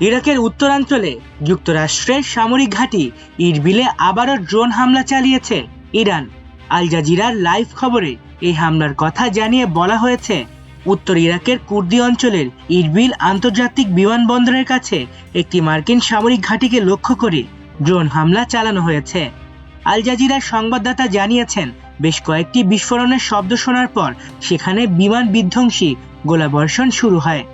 ইরাকের উত্তরাঞ্চলে যুক্তরাষ্ট্রের সামরিক ঘাঁটি ইরবিলে আবারও ড্রোন হামলা চালিয়েছে ইরান। আল জাজিরার লাইভ খবরে এই হামলার কথা জানিয়ে বলা হয়েছে, উত্তর ইরাকের কুর্দি অঞ্চলের ইরবিল আন্তর্জাতিক বিমানবন্দরের কাছে একটি মার্কিন সামরিক ঘাঁটিকে লক্ষ্য করে ড্রোন হামলা চালানো হয়েছে। আল জাজিরার সংবাদদাতা জানিয়েছেন, বেশ কয়েকটি বিস্ফোরণের শব্দ শোনার পর সেখানে বিমান বিধ্বংসী গোলাবর্ষণ শুরু হয়।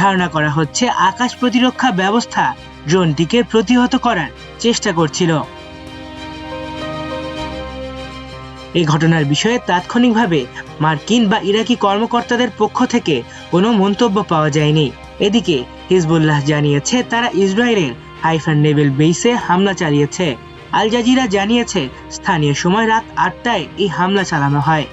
ধারণা করা হচ্ছে আকাশ প্রতিরক্ষা ব্যবস্থা ড্রোনটিকে প্রতিহত করার চেষ্টা করছিল। এই ঘটনার বিষয়ে তাৎক্ষণিকভাবে মার্কিন বা ইরাকি কর্মকর্তাদের পক্ষ থেকে কোনো মন্তব্য পাওয়া যায়নি। এদিকে হিজবুল্লাহ জানিয়েছে তারা ইসরায়েলের হাইফা নেভেল বেসে হামলা চালিয়েছে। আল জাজিরা জানিয়েছে স্থানীয় সময় রাত ৮টায় এই হামলা চালানো হয়।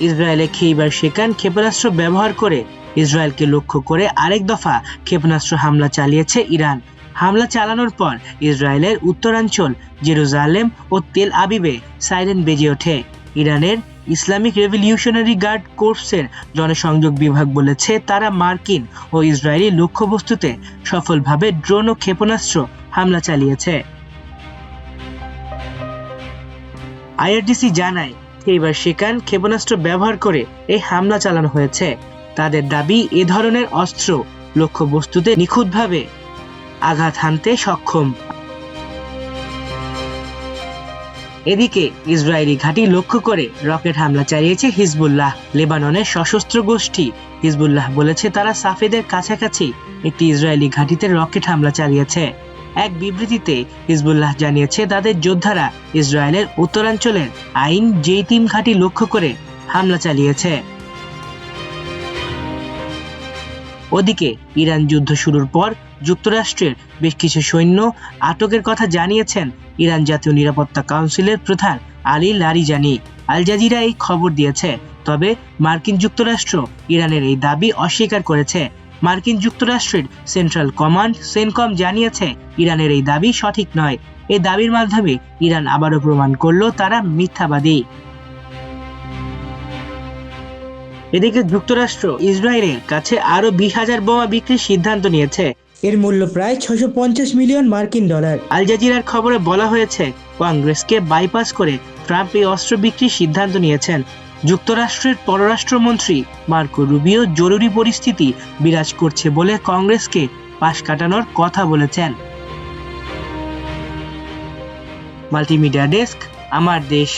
ইসরায়েলে খেইবার শেকান ক্ষেপণাস্ত্র ব্যবহার করে ইসরায়েলকে লক্ষ্য করে আরেক দফা ক্ষেপণাস্ত্র হামলা চালিয়েছে ইরান। হামলা চালানোর পর ইসরায়েলের উত্তরাঞ্চল জেরুজালেম ও তেল আবিবে সাইরেন বেজে ওঠে। ইরানের ইসলামিক রেভলিউশনারি গার্ড কোর্পসের জনসংযোগ বিভাগ বলেছে তারা মার্কিন ও ইসরায়েলি লক্ষ্যবস্তুতে সফলভাবে ড্রোন ও ক্ষেপণাস্ত্র হামলা চালিয়েছে। আইআরজিসি জানায় খেইবার শেকান ক্ষেপণাস্ত্র ব্যবহার করে এই হামলা চালানো হয়েছে। তাদের দাবি এ ধরনের অস্ত্র লক্ষ্যবস্তুতে নিখুঁতভাবে আঘাত হানতে সক্ষম। এদিকে ইসরায়েলি ঘাঁটি লক্ষ্য করে রকেট হামলা চালিয়েছে হিজবুল্লাহ। লেবাননের সশস্ত্র গোষ্ঠী হিজবুল্লাহ বলেছে তারা সাফেদের কাছাকাছি একটি ইসরায়েলি ঘাঁটিতে রকেট হামলা চালিয়েছে। এক বিবৃতিতে হিজবুল্লাহ জানিয়েছে তাদের যোদ্ধারা ইসরায়েলের উত্তরাঞ্চলের আইন জেইতিম ঘাঁটি লক্ষ্য করে হামলা চালিয়েছে। ওদিকে ইরান যুদ্ধ শুরুর পর যুক্তরাষ্ট্রের বেশ কিছু সৈন্য আটকের কথা জানিয়েছেন ইরান জাতীয় নিরাপত্তা কাউন্সিলের প্রধান আলী লারিজানি। আল জাজিরা এই খবর দিয়েছে, তবে মার্কিন যুক্তরাষ্ট্র ইরানের এই দাবি অস্বীকার করেছে। মার্কিন যুক্তরাষ্ট্রের সেন্ট্রাল কমান্ড সেনকম জানিয়েছে ইরানের এই দাবি সঠিক নয়। এই দাবির মাধ্যমে ইরান আবারও প্রমাণ করল তারা মিথ্যাবাদী। এদিকে যুক্তরাষ্ট্র ইসরায়েলের কাছে আরো 20,000 বোমা বিক্রির সিদ্ধান্ত নিয়েছে। এর মূল্য প্রায় 650 মিলিয়ন মার্কিন ডলার। আল জাজিরার খবরে বলা হয়েছে কংগ্রেসকে বাইপাস করে ট্রাম্প এই অস্ত্র বিক্রির সিদ্ধান্ত নিয়েছেন। যুক্তরাষ্ট্রের পররাষ্ট্রমন্ত্রী মার্কো রুবিও জরুরি পরিস্থিতি বিরাজ করছে বলে কংগ্রেসকে পাশ কাটানোর কথা বলেছেন। মাল্টিমিডিয়া ডেস্ক, আমার দেশ।